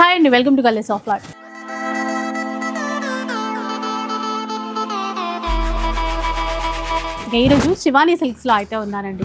Hi అండి, welcome to colours of life. ఈరోజు శివానీ సిల్క్స్లో అయితే ఉన్నానండి.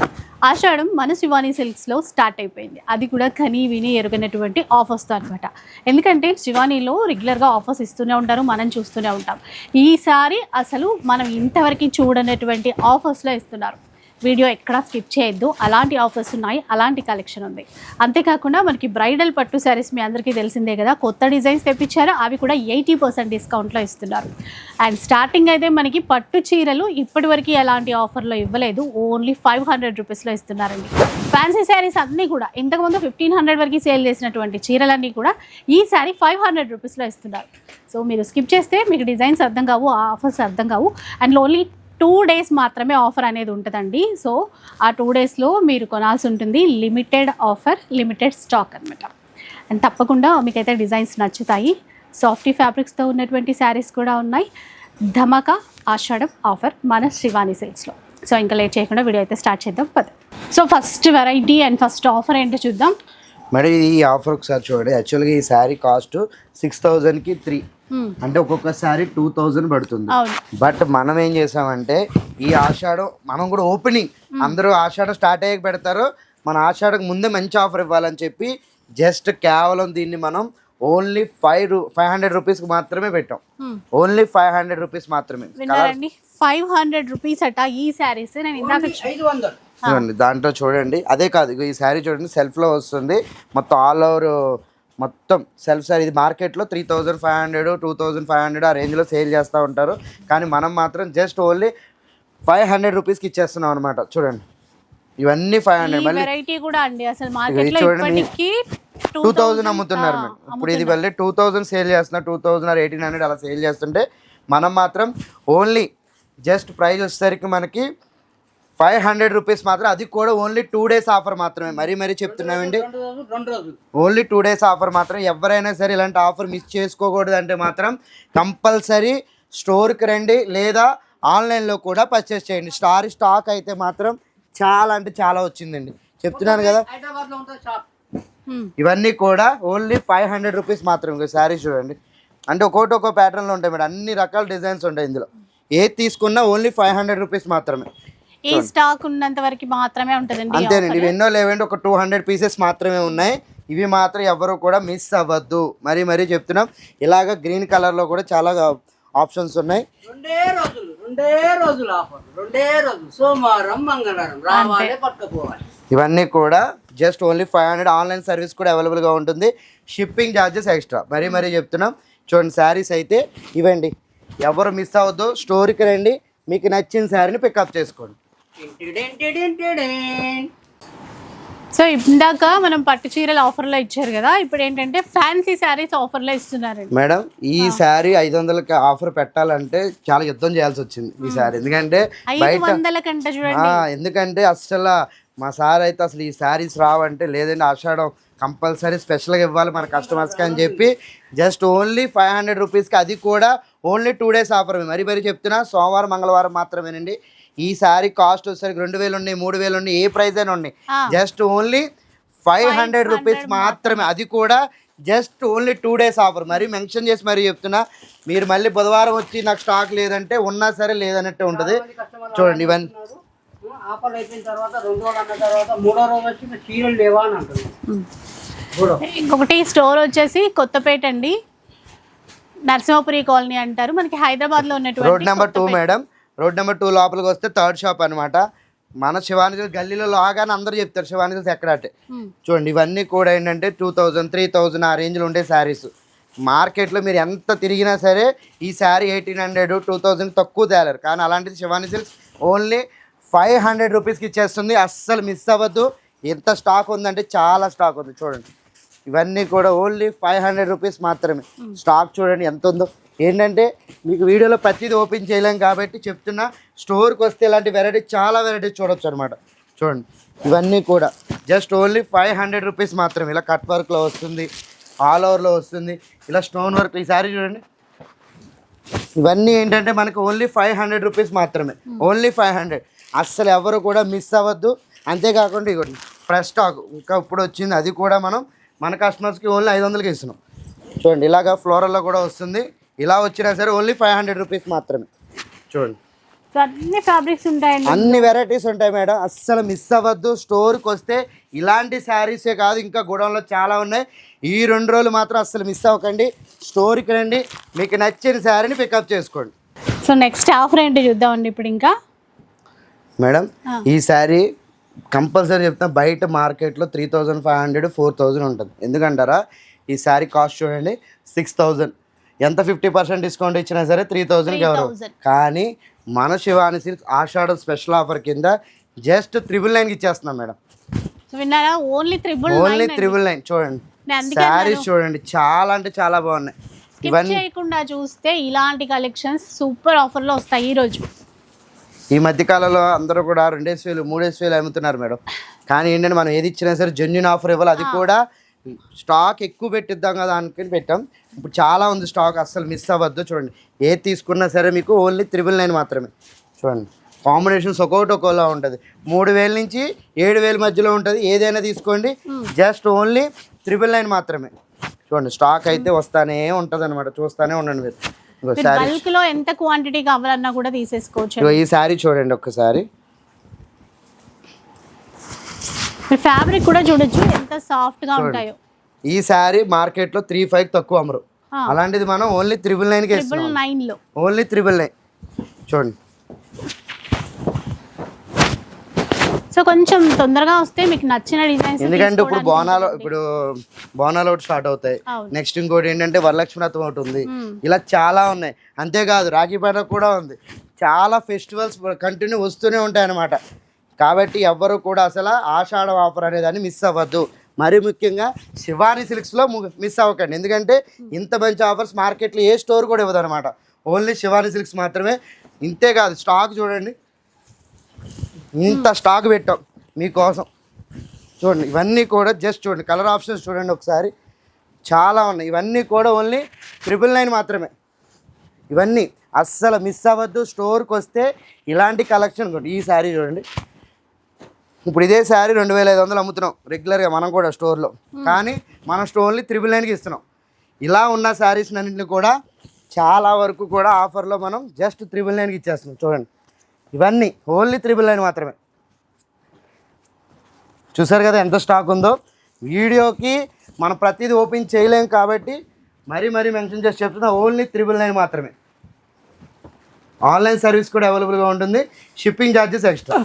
ఆషాఢం మన శివానీ సిల్క్స్లో స్టార్ట్ అయిపోయింది. అది కూడా కనీ విని ఎరుగనటువంటి ఆఫర్స్తో అనమాట. ఎందుకంటే శివానీలో రెగ్యులర్గా ఆఫర్స్ ఇస్తూనే ఉంటారు, మనం చూస్తూనే ఉంటాం. ఈసారి అసలు మనం ఇంతవరకు చూడనటువంటి ఆఫర్స్లో ఇస్తున్నారు. వీడియో ఎక్కడా స్కిప్ చేయొద్దు. అలాంటి ఆఫర్స్ ఉన్నాయి, అలాంటి కలెక్షన్ ఉంది. అంతేకాకుండా మనకి బ్రైడల్ పట్టు శారీస్ మీ అందరికీ తెలిసిందే కదా, కొత్త డిజైన్స్ తెప్పించారు. అవి కూడా 80% డిస్కౌంట్లో ఇస్తున్నారు. అండ్ స్టార్టింగ్ అయితే మనకి పట్టు చీరలు ఇప్పటివరకు ఎలాంటి ఆఫర్లో ఇవ్వలేదు, ఓన్లీ 500 రూపీస్లో ఇస్తున్నారండి. ఫ్యాన్సీ శారీస్ అన్నీ కూడా ఇంతకుముందు 1500 వరకు సేల్ చేసినటువంటి చీరలన్నీ కూడా ఈసారి 500 రూపీస్లో ఇస్తున్నారు. సో మీరు స్కిప్ చేస్తే మీకు డిజైన్స్ అర్థం కావు, ఆఫర్స్ అర్థం కావు. అండ్ ఓన్లీ 2 days మాత్రమే ఆఫర్ అనేది ఉంటుందండి. సో ఆ 2 daysలో మీరు కొనాల్సి ఉంటుంది. లిమిటెడ్ ఆఫర్, లిమిటెడ్ స్టాక్ అనమాట. అండ్ తప్పకుండా మీకైతే డిజైన్స్ నచ్చుతాయి. సాఫ్టీ ఫ్యాబ్రిక్స్తో ఉన్నటువంటి శారీస్ కూడా ఉన్నాయి. ధమాకా ఆషాఢం ఆఫర్ మన శివానీ సిల్క్స్లో. సో ఇంకా లేట్ చేయకుండా వీడియో అయితే స్టార్ట్ చేద్దాం పద. So first variety and first offer ఏంటో చూద్దాం. మరి ఈ ఆఫర్ ఒకసారి చూడండి. యాక్చువల్గా ఈ శారీ కాస్ట్ 6000కి 3, అంటే ఒక్కొక్క శారీ 2000 పడుతుంది. బట్ మనం ఏం చేసామంటే ఈ ఆషాఢం మనం కూడా ఓపెనింగ్, అందరూ ఆషాఢం స్టార్ట్ అయ్యాక పెడతారు, మన ఆషాఢం ముందే మంచి ఆఫర్ ఇవ్వాలని చెప్పి జస్ట్ కేవలం దీన్ని మనం ఓన్లీ 500 రూపీస్కి మాత్రమే పెట్టాం. ఓన్లీ 500 రూపీస్ మాత్రమే. 500 రూపీస్ అట ఈ శారీస్. నేను ఇందాక చూడండి దాంట్లో చూడండి. అదే కాదు, ఈ శారీ చూడండి సెల్ఫ్లో వస్తుంది, మొత్తం ఆల్ ఓవర్ మొత్తం సెల్ఫ్ శారీ. ఇది మార్కెట్లో 3500 2500 ఆ రేంజ్లో సేల్ చేస్తూ ఉంటారు. కానీ మనం మాత్రం జస్ట్ ఓన్లీ 500 రూపీస్కి ఇచ్చేస్తున్నాం అనమాట. చూడండి ఇవన్నీ 500. మళ్ళీ వెరైటీ కూడా అండి అసలు మార్కెట్లో ఇప్పటికి 2000 అమ్ముతున్నారు మేడం. ఇప్పుడు ఇది మళ్ళీ 2000 సేల్ చేస్తున్నారు, 2000 or 1800 అలా సేల్ చేస్తుంటే మనం మాత్రం ఓన్లీ జస్ట్ ప్రైస్ వచ్చేసరికి మనకి 500 రూపీస్ మాత్రం. అది కూడా ఓన్లీ 2 days ఆఫర్ మాత్రమే. మరీ చెప్తున్నామండి, ఓన్లీ 2 days ఆఫర్ మాత్రం. ఎవరైనా సరే ఇలాంటి ఆఫర్ మిస్ చేసుకోకూడదు అంటే మాత్రం కంపల్సరీ స్టోర్కి రండి, లేదా ఆన్లైన్లో కూడా పర్చేస్ చేయండి. స్టాక్ అయితే మాత్రం చాలా అంటే చాలా వచ్చిందండి, చెప్తున్నాను కదా. ఇవన్నీ కూడా ఓన్లీ 500 రూపీస్ మాత్రమే. శారీస్ చూడండి, అంటే ఒక్కో ప్యాటర్న్లో ఉంటాయి మేడం, అన్ని రకాల డిజైన్స్ ఉంటాయి ఇందులో. ఏది తీసుకున్నా ఓన్లీ 500 రూపీస్ మాత్రమే. ఈ స్టాక్ ఉన్నంత వరకు మాత్రమే ఉంటుందండి. అంతేనండి, ఇవి ఎన్నో లేవండి, ఒక 200 పీసెస్ మాత్రమే ఉన్నాయి. ఇవి మాత్రం ఎవరు కూడా మిస్ అవ్వద్దు. మరీ చెప్తున్నాం. ఇలాగ గ్రీన్ కలర్లో కూడా చాలా ఆప్షన్స్ ఉన్నాయి. రెండే రోజులు ఆఫర్, సోమవారం మంగళవారం రావాలి పట్టుకుపోవాలి. ఇవన్నీ కూడా జస్ట్ ఓన్లీ 500. ఆన్లైన్ సర్వీస్ కూడా అవైలబుల్గా ఉంటుంది. Shipping charges extra. మరీ చెప్తున్నాం. చూడండి శారీస్ అయితే ఇవ్వండి, ఎవరు మిస్ అవ్వద్దు. స్టోర్కి రండి, మీకు నచ్చిన శారీని పికప్ చేసుకోండి. సో ఇందాక మనం పట్టు చీరలు ఆఫర్లో ఇచ్చారు కదా, ఇప్పుడు ఏంటంటే ఫ్యాన్సీ శారీస్ ఆఫర్లో ఇస్తున్నారండి మేడం. ఈ శారీ 500కి ఆఫర్ పెట్టాలంటే చాలా యుద్ధం చేయాల్సి వచ్చింది ఈ శారీ. ఎందుకంటే 500 కంటే చూడండి, ఎందుకంటే అసలు మా సార్ అయితే అసలు ఈ శారీస్ రావంటే లేదండి, ఆషాఢం కంపల్సరీ స్పెషల్గా ఇవ్వాలి మన కస్టమర్స్కి అని చెప్పి జస్ట్ ఓన్లీ 500 రూపీస్కి, అది కూడా ఓన్లీ 2 days ఆఫర్. మరీ చెప్తున్నా, సోమవారం మంగళవారం మాత్రమేనండి. ఈ శారీ కాస్ట్ వచ్చేసరికి 2000 ఉన్నాయి, 3000 ఉన్నాయి, ఏ ప్రైస్ అయినా ఉన్నాయి. జస్ట్ ఓన్లీ 500 రూపీస్ మాత్రమే. అది కూడా జస్ట్ ఓన్లీ 2 days ఆఫర్. మరీ మెన్షన్ చేసి మరీ చెప్తున్నా, మీరు మళ్ళీ బుధవారం వచ్చి నాకు స్టాక్ లేదంటే ఉన్నా సరే లేదన్నట్టే ఉంటుంది. చూడండి ఇవన్నీ ఆఫర్ అయిపోయిన తర్వాత 2 రోజులు అన్న తర్వాత 3వ రోజు వచ్చి చీరలు లేవా అని అంటున్నారు. ఇంకొకటి స్టోర్ వచ్చేసి కొత్తపేట అండి, నరసింహపురి కాలనీ అంటారు. మనకి హైదరాబాద్లో ఉన్నటువంటి road number 2 madam. Road number 2 లోపలికి వస్తే 3rd షాప్ అనమాట. మన శివాని గల్లీలో లాగానే అందరూ చెప్తారు శివాని ఎక్కడ అంటే. చూడండి ఇవన్నీ కూడా ఏంటంటే 2000 3000 ఆ రేంజ్లో ఉండే శారీస్. మార్కెట్లో మీరు ఎంత తిరిగినా సరే ఈ శారీ 1800 2000 తక్కువ తేలేరు. కానీ అలాంటిది శివాని సిల్క్స్ ఓన్లీ 500 రూపీస్కి ఇచ్చేస్తుంది. అస్సలు మిస్ అవ్వద్దు. ఎంత స్టాక్ ఉందంటే చాలా స్టాక్ ఉంది. చూడండి ఇవన్నీ కూడా ఓన్లీ 500 రూపీస్ మాత్రమే. స్టాక్ చూడండి ఎంత ఉందో. ఏంటంటే మీకు వీడియోలో ప్రతిదీ ఓపెన్ చేయలేం కాబట్టి చెప్తున్నా, స్టోర్కి వస్తే ఇలాంటి చాలా వెరైటీస్ చూడొచ్చు అనమాట. చూడండి ఇవన్నీ కూడా జస్ట్ ఓన్లీ 500 రూపీస్ మాత్రమే. ఇలా కట్ వర్క్లో వస్తుంది, ఆల్ ఓవర్లో వస్తుంది, ఇలా స్టోన్ వర్క్. ఈ సారీ చూడండి, ఇవన్నీ ఏంటంటే మనకు ఓన్లీ 500 రూపీస్ మాత్రమే. ఓన్లీ 500. అస్సలు ఎవరు కూడా మిస్ అవ్వద్దు. అంతేకాకుండా ఇవ్వండి ఫ్రెష్ స్టాక్ ఇంకా ఇప్పుడు వచ్చింది, అది కూడా మనం మన కస్టమర్స్కి ఓన్లీ 500కి ఇస్తున్నాం. చూడండి ఇలాగా ఫ్లోరల్లో కూడా వస్తుంది. ఇలా వచ్చినా సరే ఓన్లీ 500 రూపీస్ మాత్రమే. చూడండి సో అన్ని ఫ్యాబ్రిక్స్ ఉంటాయండి, అన్ని వెరైటీస్ ఉంటాయి మేడం, అస్సలు మిస్ అవ్వద్దు. స్టోర్కి వస్తే ఇలాంటి శారీసే కాదు ఇంకా గోడౌన్లో చాలా ఉన్నాయి. ఈ 2 రోజులు మాత్రం అస్సలు మిస్ అవ్వకండి. స్టోర్కి రండి, మీకు నచ్చిన శారీని పికప్ చేసుకోండి. సో నెక్స్ట్ ఆఫర్ ఏంటి చూద్దామండి ఇప్పుడు ఇంకా. మేడం ఈ శారీ కంపల్సరీ చెప్తాను, బయట మార్కెట్లో 3500 4000 ఉంటుంది. ఎందుకంటారా, ఈ శారీ కాస్ట్ చూడండి 6000. ఎంత 50% డిస్కౌంట్ ఇచ్చినా సరే 3000 ఎవరు. కానీ మన శివాని సిల్క్స్ ఆషాఢం స్పెషల్ ఆఫర్ కింద జస్ట్ 999కి ఇచ్చేస్తున్నాం మేడం. సో విన్నారా, ఓన్లీ 999. చూడండి శారీస్ చూడండి, చాలా అంటే చాలా బాగున్నాయి. ఇవన్నీ చేయకుండా చూస్తే ఇలాంటి కలెక్షన్స్ సూపర్ ఆఫర్లో వస్తాయి ఈ రోజు. ఈ మధ్యకాలంలో అందరూ కూడా 2000 3000 అమ్ముతున్నారు మేడం. కానీ ఏంటంటే మనం ఏది ఇచ్చినా సరే జెన్యున్ ఆఫర్ ఇవ్వాలి. అది కూడా స్టాక్ ఎక్కువ పెట్టిద్దాం కదా అనుకుని పెట్టాం. ఇప్పుడు చాలా ఉంది స్టాక్, అస్సలు మిస్ అవ్వద్దు. చూడండి ఏది తీసుకున్నా సరే మీకు ఓన్లీ 999 మాత్రమే. చూడండి కాంబినేషన్స్ ఒక్కోలా ఉంటుంది. 3000 నుంచి 7000 మధ్యలో ఉంటుంది. ఏదైనా తీసుకోండి, జస్ట్ ఓన్లీ 999 మాత్రమే. చూడండి స్టాక్ అయితే వస్తానే ఉంటుంది అనమాట, చూస్తానే ఉండండి మీరు. బల్క్ లో ఎంత క్వాంటిటీ కావాలన్నా కూడా తీసేసుకోవచ్చు. ఈ శారీ చూడండి ఒక్కసారి, ఫ్యాబ్రిక్ కూడా చూడొచ్చు ఎంత సాఫ్ట్ గా ఉంటాయో. ఈ శారీ మార్కెట్ లో 35 తక్కువ అమ్మరు, అలాంటిది మనం ఓన్లీ 999కి ఇస్తున్నాం. 999 లో ఓన్లీ 999. చూడండి సో కొంచెం తొందరగా వస్తే మీకు నచ్చిన డిజైన్స్. ఎందుకంటే ఇప్పుడు బోనాలు ఒకటి స్టార్ట్ అవుతాయి. నెక్స్ట్ ఇంకోటి ఏంటంటే వరలక్ష్మి వ్రతం ఒకటి ఉంది. ఇలా చాలా ఉన్నాయి. అంతేకాదు రాఖీ పండుగ కూడా ఉంది. చాలా ఫెస్టివల్స్ కంటిన్యూ వస్తూనే ఉంటాయి అన్నమాట. కాబట్టి ఎవ్వరు కూడా అసలు ఆషాఢం ఆఫర్ అనేదాన్ని మిస్ అవ్వద్దు. మరీ ముఖ్యంగా శివాని సిల్క్స్లో మిస్ అవ్వకండి. ఎందుకంటే ఇంత మంచి ఆఫర్స్ మార్కెట్లో ఏ స్టోర్ కూడా ఇవ్వదు అనమాట. ఓన్లీ శివాని సిల్క్స్ మాత్రమే. ఇంతే కాదు, స్టాక్ చూడండి, ఇంత స్టాక్ పెట్టాం మీకోసం. చూడండి ఇవన్నీ కూడా జస్ట్ చూడండి, కలర్ ఆప్షన్స్ చూడండి ఒకసారి, చాలా ఉన్నాయి. ఇవన్నీ కూడా ఓన్లీ 999 మాత్రమే. ఇవన్నీ అస్సలు మిస్ అవ్వద్దు. స్టోర్కి వస్తే ఇలాంటి కలెక్షన్ కూడా. ఈ శారీ చూడండి, ఇప్పుడు ఇదే శారీ 2500 అమ్ముతున్నాం రెగ్యులర్గా మనం కూడా స్టోర్లో. కానీ మనం ఓన్లీ 999కి ఇస్తున్నాం. ఇలా ఉన్న శారీస్ అన్నింటినీ కూడా చాలా వరకు కూడా ఆఫర్లో మనం జస్ట్ 999కి ఇచ్చేస్తున్నాం. చూడండి ఇవన్నీ ఓన్లీ 999 మాత్రమే. చూసారు కదా ఎంత స్టాక్ ఉందో. వీడియోకి మనం ప్రతిదీ ఓపెన్ చేయలేం కాబట్టి మరీ మెన్షన్ చేసి చెప్తున్నా, ఓన్లీ 999 మాత్రమే. ఆన్లైన్ సర్వీస్ కూడా అవైలబుల్గా ఉంటుంది, షిప్పింగ్ ఛార్జెస్ ఎక్స్ట్రా.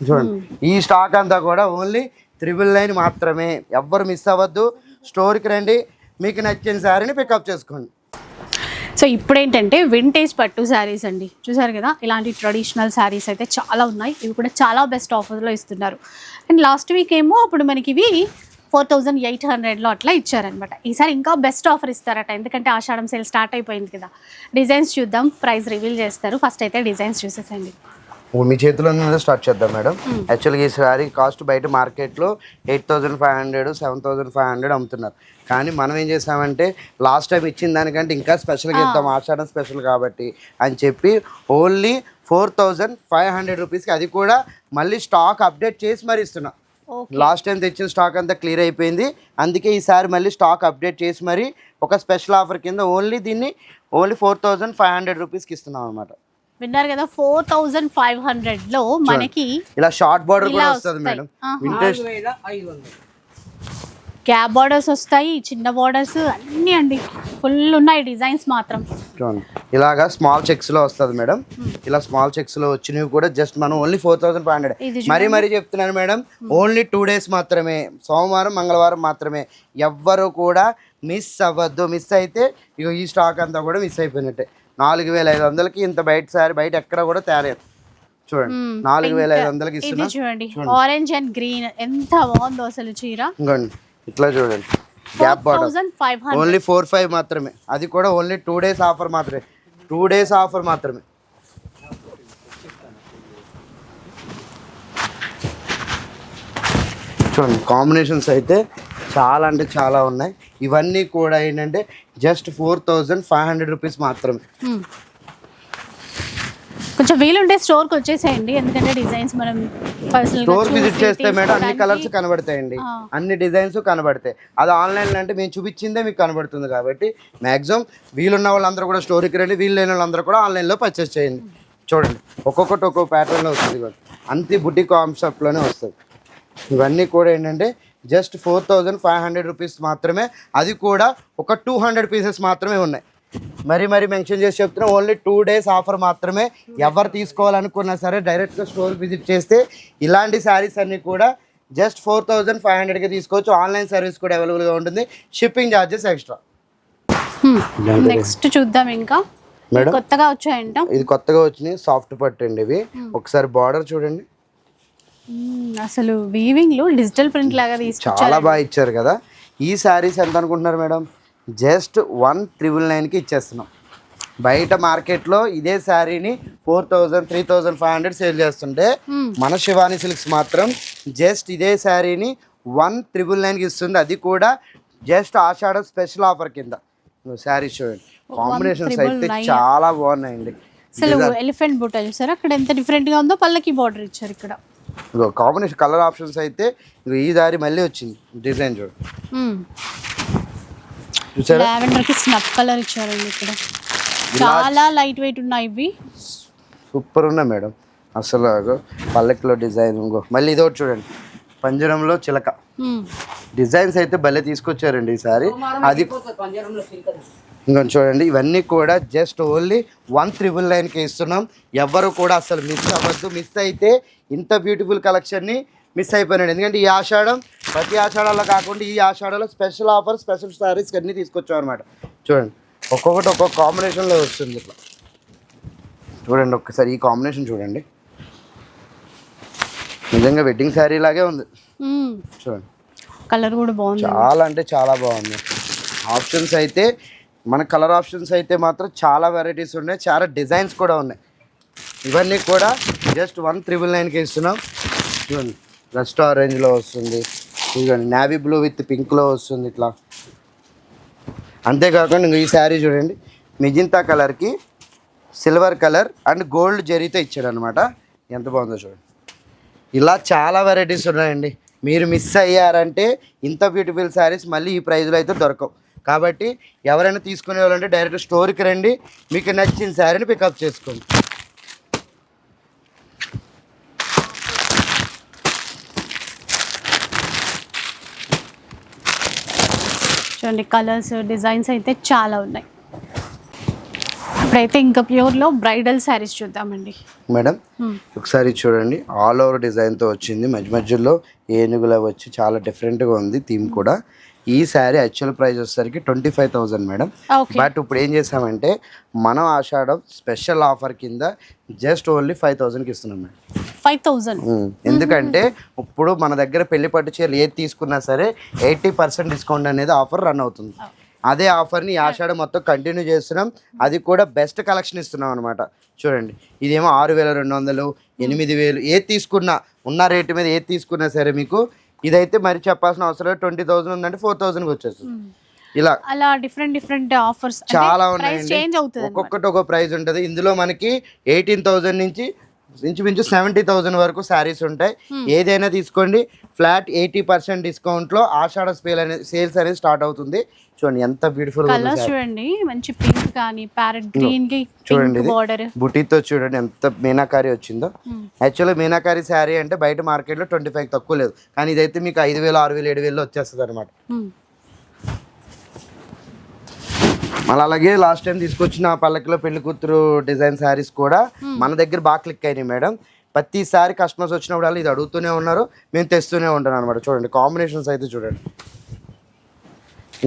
చూడండి ఈ స్టాక్ అంతా కూడా ఓన్లీ 999 మాత్రమే. ఎవ్వరు మిస్ అవ్వద్దు. స్టోర్కి రండి, మీకు నచ్చిన శారీని పికప్ చేసుకోండి. సో ఇప్పుడు ఏంటంటే వింటేజ్ పట్టు శారీస్ అండి, చూసారు కదా, ఇలాంటి ట్రెడిషనల్ శారీస్ అయితే చాలా ఉన్నాయి. ఇవి కూడా చాలా బెస్ట్ ఆఫర్లో ఇస్తున్నారు. అండ్ లాస్ట్ వీక్ ఏమో అప్పుడు మనకి ఇవి 4800లో అట్లా ఇచ్చారనమాట. ఈసారి ఇంకా బెస్ట్ ఆఫర్ ఇస్తారట, ఎందుకంటే ఆషాఢం సేల్ స్టార్ట్ అయిపోయింది కదా. డిజైన్స్ చూద్దాం, ప్రైస్ రివీల్ చేస్తారు. ఫస్ట్ అయితే డిజైన్స్ చూసేసండి. మీ చేతిలోనే స్టార్ట్ చేద్దాం మేడం. యాక్చువల్గా ఈ శారీ కాస్ట్ బయట మార్కెట్లో 8500 7500 అమ్ముతున్నారు. కానీ మనం ఏం చేసామంటే లాస్ట్ టైం ఇచ్చిన దానికంటే ఇంకా స్పెషల్గా ఇద్దాం, ఆషాఢం స్పెషల్ కాబట్టి అని చెప్పి ఓన్లీ 4500 రూపీస్కి, అది కూడా మళ్ళీ స్టాక్ అప్డేట్ చేసి మరి ఇస్తున్నాం. లాస్ట్ టైం తెచ్చిన స్టాక్ అంతా క్లియర్ అయిపోయింది. అందుకే ఈసారి మళ్ళీ స్టాక్ అప్డేట్ చేసి మరి ఒక స్పెషల్ ఆఫర్ కింద ఓన్లీ దీన్ని ఓన్లీ 4500 రూపీస్కి ఇస్తున్నాం అనమాట. విన్నారు కదా, 4500లో మనకి ఇలా షార్ట్ బార్డర్ కూడా వస్తుంది మేడం. వింటేజ్ గ్యాప్ బార్డర్స్ వస్తాయి, చిన్న బార్డర్స్ అన్నీ అండి, ఫుల్ ఉన్నాయి డిజైన్స్ మాత్రం. చూడండి ఇలాగా స్మాల్ చెక్స్లో వస్తుంది మేడం. ఇలా స్మాల్ చెక్స్లో వచ్చినవి కూడా జస్ట్ మనం ఓన్లీ 4500. మరీ చెప్తున్నాను మేడం, ఓన్లీ 2 days మాత్రమే, సోమవారం మంగళవారం మాత్రమే. ఎవ్వరు కూడా మిస్ అవ్వద్దు. మిస్ అయితే ఇక ఈ స్టాక్ అంతా కూడా మిస్ అయిపోయినట్టే. 4500కి ఇంత బయట ఎక్కడ కూడా తేలేదు. చూడండి 4500కి ఇస్తున్నా. చూడండి ఆరెంజ్ అండ్ గ్రీన్ ఎంత బాగుందో అసలు చీర. ఇంకోండి ఇట్లా చూడండి, గ్యాప్ బార్డర్ ఓన్లీ 4500 మాత్రమే. అది కూడా ఓన్లీ 2 days ఆఫర్ మాత్రమే. 2 days ఆఫర్ మాత్రమే. చూడండి కాంబినేషన్స్ అయితే చాలా అంటే చాలా ఉన్నాయి. ఇవన్నీ కూడా ఏంటంటే జస్ట్ 4500 రూపీస్ మాత్రమే. కొంచెం వీలుంటే స్టోర్కి వచ్చేసేయండి, ఎందుకంటే డిజైన్స్ మనం పర్సనల్ స్టోర్ విజిట్ చేస్తే మేడం అన్ని కలర్స్ కనబడతాయండి, అన్ని డిజైన్స్ కనబడతాయి. అది ఆన్లైన్లో అంటే మేము చూపించిందే మీకు కనబడుతుంది. కాబట్టి మ్యాక్సిమం వీలున్న వాళ్ళందరూ కూడా స్టోర్కి రండి, వీలు లేని వాళ్ళందరూ కూడా ఆన్లైన్లో పర్చేస్ చేయండి. చూడండి ఒక్కొక్కటి ఒక్కొక్క ప్యాటర్న్లో వస్తుంది కూడా, అంతే బుట్టి కాన్సెప్ట్లోనే వస్తుంది. ఇవన్నీ కూడా ఏంటంటే జస్ట్ 4500 రూపీస్ మాత్రమే, అది కూడా ఒక 200 పీసెస్ మాత్రమే ఉన్నాయి. మరి మెన్షన్ చేసి చెప్తున్నా, ఓన్లీ 2 days ఆఫర్ మాత్రమే. ఎవరు తీసుకోవాలనుకున్నా సరే డైరెక్ట్గా స్టోర్ విజిట్ చేస్తే ఇలాంటి శారీస్ అన్నీ కూడా జస్ట్ 4500కి తీసుకోవచ్చు. ఆన్లైన్ సర్వీస్ కూడా అవైలబుల్గా ఉంటుంది, షిప్పింగ్ ఛార్జెస్ ఎక్స్ట్రా. నెక్స్ట్ చూద్దాం ఇంకా మేడం, కొత్తగా వచ్చాయంట. ఇది కొత్తగా వచ్చినాయి సాఫ్ట్ పట్టు అండి ఇవి. ఒకసారి బార్డర్ చూడండి, అసలు వీవింగ్ లో డిజిటల్ ప్రింట్ లాగా తీసుకొచ్చారు, చాలా బాగా ఇచ్చారు కదా. ఈ శారీస్ ఎంత అనుకుంటున్నారు మేడం? జస్ట్ 1999కి ఇచ్చేస్తున్నాం. బయట మార్కెట్లో ఇదే శారీని 4000 3500 సేల్ చేస్తుంటే మన శివాని సిల్క్స్ మాత్రం జస్ట్ ఇదే శారీని 1999కి ఇస్తుంది. అది కూడా జస్ట్ ఆషాఢ స్పెషల్ ఆఫర్ కింద. శారీస్ చూడండి, కాంబినేషన్స్ అయితే చాలా బాగున్నాయండి. అసలు ఎలిఫెంట్ బుట్ట చూసారు అక్కడ ఎంత డిఫరెంట్ గా ఉందో, పళ్ళకి బార్డర్ ఇచ్చారు ఇక్కడ. ఇగో కాంబినేషన్ కలర్ ఆప్షన్స్ అయితే ఇగో ఈ దారి మళ్ళీ వచ్చింది డిజైన్ చూడండి, చూసారా? లావెండర్ కి స్నఫ్ కలర్ ఇచ్చారండి ఇక్కడ. చాలా లైట్ వెయిట్ ఉన్నాయి ఇవి, సూపర్ ఉన్నాయి మేడం. అసలు పల్లకిలో డిజైన్ ఇంకో మళ్ళీ ఇది ఒకటి చూడండి, పంజరంలో చిలక డిజైన్స్ అయితే భలే తీసుకొచ్చారండి ఈసారి. అది ఇంకా చూడండి, ఇవన్నీ కూడా జస్ట్ ఓన్లీ 1999కి ఇస్తున్నాం. ఎవ్వరు కూడా అసలు మిస్ అవ్వద్దు. మిస్ అయితే ఇంత బ్యూటిఫుల్ కలెక్షన్ని మిస్ అయిపోయినాడు. ఎందుకంటే ఈ ఆషాఢం ప్రతి ఆషాఢంలో కాకుండా ఈ ఆషాఢంలో స్పెషల్ ఆఫర్, స్పెషల్ సారీస్ అన్నీ తీసుకొచ్చాం అనమాట. చూడండి ఒక్కొక్కటి ఒక్కొక్క కాంబినేషన్లో వస్తుంది ఇట్లా. చూడండి ఒక్కసారి ఈ కాంబినేషన్ చూడండి, నిజంగా వెడ్డింగ్ శారీ లాగే ఉంది. చూడండి కలర్ కూడా బాగుంది, చాలా అంటే చాలా బాగుంది. ఆప్షన్స్ అయితే మన కలర్ ఆప్షన్స్ అయితే మాత్రం చాలా వెరైటీస్ ఉన్నాయి, చాలా డిజైన్స్ కూడా ఉన్నాయి. ఇవన్నీ కూడా జస్ట్ 1999కి ఇస్తున్నాం. చూడండి రస్ట్ ఆరెంజ్లో వస్తుంది, చూడండి నావీ బ్లూ విత్ పింక్లో వస్తుంది ఇట్లా. అంతేకాకుండా ఇంక ఈ శారీ చూడండి, మిజింతా కలర్కి సిల్వర్ కలర్ అండ్ గోల్డ్ జరీతో ఇచ్చాడు అనమాట. ఎంత బాగుందో చూడండి. ఇలా చాలా వెరైటీస్ ఉన్నాయండి. మీరు మిస్ అయ్యారంటే ఇంత బ్యూటిఫుల్ శారీస్ మళ్ళీ ఈ ప్రైజ్లో అయితే దొరకవు. కాబట్టి ఎవరైనా తీసుకునే వాళ్ళంటే డైరెక్ట్ స్టోర్కి రండి, మీకు నచ్చిన శారీని పికప్ చేసుకోండి. చూడండి కలర్స్ డిజైన్స్ అయితే చాలా ఉన్నాయి. ఇప్పుడైతే ఇంకా ప్యూర్లో బ్రైడల్ శారీస్ చూద్దామండి మేడం. ఒకసారి చూడండి, ఆల్ ఓవర్ డిజైన్తో వచ్చింది, మధ్యలో ఏనుగులా వచ్చి చాలా డిఫరెంట్గా ఉంది థీమ్ కూడా. ఈ శారీ యాక్చువల్ ప్రైస్ వచ్చేసరికి 25,000 మేడం. బట్ ఇప్పుడు ఏం చేసామంటే మనం ఆషాఢం స్పెషల్ ఆఫర్ కింద జస్ట్ ఓన్లీ 5,000కి ఇస్తున్నాం మేడం. 5,000. ఎందుకంటే ఇప్పుడు మన దగ్గర పెళ్లి పట్టు చీరలు ఏది తీసుకున్నా సరే 80% డిస్కౌంట్ అనేది ఆఫర్ రన్ అవుతుంది. అదే ఆఫర్ని ఆషాఢం మొత్తం కంటిన్యూ చేస్తున్నాం. అది కూడా బెస్ట్ కలెక్షన్ ఇస్తున్నాం అనమాట. చూడండి ఇదేమో 6,200 8,000 ఏది తీసుకున్నా ఉన్న రేటు మీద ఏది తీసుకున్నా సరే మీకు ఇదైతే మరి చెప్పాల్సిన అవసరం లేదు. 20,000 ఉందంటే 4,000కి వచ్చేస్తుంది. ఇలా అలా డిఫరెంట్ ఆఫర్స్ చాలా ఉన్నాయండి, ఒక్కొక్కటి ఒక్కొక్క ప్రైస్ ఉంటుంది. ఇందులో మనకి 18,000 నుంచి ఇంచుమించు 70,000 వరకు శారీస్ ఉంటాయి. ఏదైనా తీసుకోండి, ఫ్లాట్ 80% డిస్కౌంట్లో ఆషాఢ సేల్స్ అనేది స్టార్ట్ అవుతుంది. చూడండి ఎంత బ్యూటిఫుల్ చూడండి, మంచి పింక్ కానీ ప్యారెట్ గ్రీన్ కి చూడండి, బుటీతో చూడండి ఎంత మీనాకారి వచ్చిందో. యాక్చువల్గా మీనాకారి శారీ అంటే బయట మార్కెట్లో 25 తక్కువ లేదు, కానీ ఇదైతే మీకు 5,000 6,000 7,000 వచ్చేస్తుంది అనమాట. మళ్ళీ అలాగే లాస్ట్ టైం తీసుకొచ్చిన పల్లకిలో పెళ్లి కూతురు డిజైన్ శారీస్ కూడా మన దగ్గర బాగా క్లిక్ అయినాయి మేడం. ప్రతిసారి కస్టమర్స్ వచ్చినప్పుడు ఇది అడుగుతూనే ఉన్నారు, మేము తెస్తూనే ఉంటాను అనమాట. చూడండి కాంబినేషన్స్ అయితే చూడండి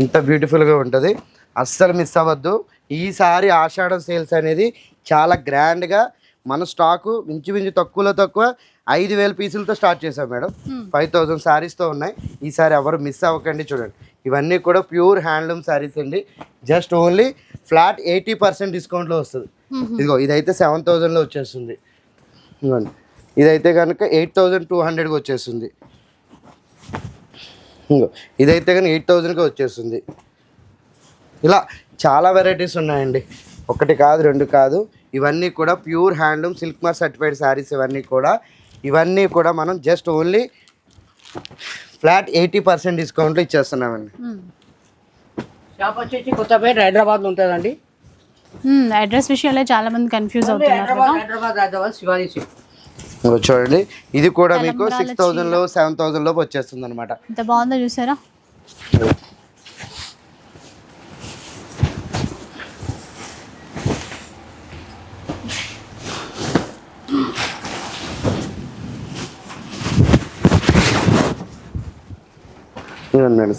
ఇంత బ్యూటిఫుల్గా ఉంటుంది, అస్సలు మిస్ అవ్వద్దు. ఈసారి ఆషాఢం సేల్స్ అనేది చాలా గ్రాండ్గా మన స్టాకు ఇంచుమించు తక్కువ 5,000 పీసులతో స్టార్ట్ చేసాం మేడం. 5,000 శారీస్తో ఉన్నాయి. ఈసారి ఎవరు మిస్ అవ్వకండి. చూడండి ఇవన్నీ కూడా ప్యూర్ హ్యాండ్లూమ్ శారీస్ అండి. జస్ట్ ఓన్లీ ఫ్లాట్ 80% డిస్కౌంట్లో వస్తుంది. ఇదిగో ఇదైతే 7,000లో వచ్చేస్తుంది. ఇవ్వండి ఇదైతే కనుక 8,200కి వచ్చేస్తుంది. ఇంకో ఇదైతే కానీ 8,000కి వచ్చేస్తుంది. ఇలా చాలా వెరైటీస్ ఉన్నాయండి. ఒకటి కాదు, రెండు కాదు, ఇవన్నీ కూడా pure handloom silk mark certified saris. ఇవన్నీ కూడా మనం జస్ట్ ఓన్లీ ఫ్లాట్ 80% డిస్కౌంట్లో ఇచ్చేస్తున్నామండి. షాప్ వచ్చేసి కొత్తపేట హైదరాబాద్లో ఉంటుందండి. అడ్రస్ విషయంలో చాలా మంది కన్ఫ్యూజ్ అవుతున్నారు కదా. హైదరాబాద్ శివాని సిల్క్. చూడండి, ఇది కూడా మీకు 6000 7000 లోపు వచ్చేస్తుంది అనమాట. ఎంత బాగుందో చూసారా.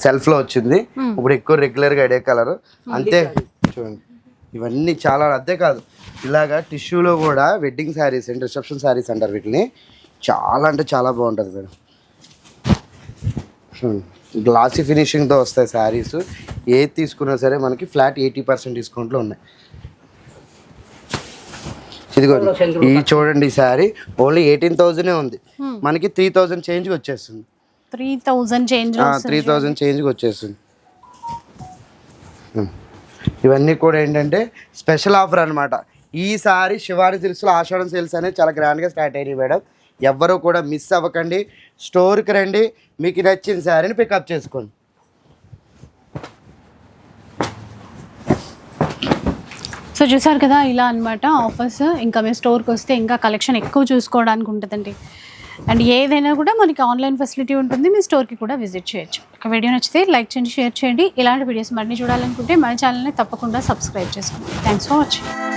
సెల్ఫ్లో వచ్చింది. ఇప్పుడు ఎక్కువ రెగ్యులర్గా అడే కలర్ అంతే. చూడండి, ఇవన్నీ చాలా అదే కాదు, ఇలాగా టిష్యూలో కూడా wedding saris and reception saris అంటారు వీటిని. చాలా అంటే చాలా బాగుంటుంది మేడం. గ్లాసీ ఫినిషింగ్తో వస్తాయి శారీస్. ఏది తీసుకున్నా సరే మనకి ఫ్లాట్ 80% డిస్కౌంట్లో ఉన్నాయి. ఇదిగోండి, ఈ చూడండి, ఈ శారీ ఓన్లీ 18,000 ఉంది, మనకి 3000 చేంజ్కి వచ్చేస్తుంది. 3000 చేంజ్కి వచ్చేస్తుంది. ఇవన్నీ కూడా ఏంటంటే స్పెషల్ ఆఫర్ అనమాట. ఈసారి శివాని సిల్క్స్లో ఆషాఢం సేల్స్ అనేది చాలా గ్రాండ్గా స్టార్ట్ అయినాయి మేడం. ఎవ్వరూ కూడా మిస్ అవ్వకండి, స్టోర్కి రండి, మీకు నచ్చిన శారీని పికప్ చేసుకోండి. సో చూసారు కదా, ఇలా అన్నమాట ఆఫర్స్. ఇంకా మీ స్టోర్కి వస్తే ఇంకా కలెక్షన్ ఎక్కువ చూసుకోవడానికి ఉంటుందండి. అండ్ ఏదైనా కూడా మనకి ఆన్లైన్ ఫెసిలిటీ ఉంటుంది, మీ స్టోర్కి కూడా విజిట్ చేయొచ్చు. ఒక వీడియో నచ్చితే లైక్ చేయండి, షేర్ చేయండి. ఇలాంటి వీడియోస్ మరిన్ని చూడాలనుకుంటే మన ఛానల్ని తప్పకుండా సబ్స్క్రైబ్ చేసుకోండి. Thanks for watching.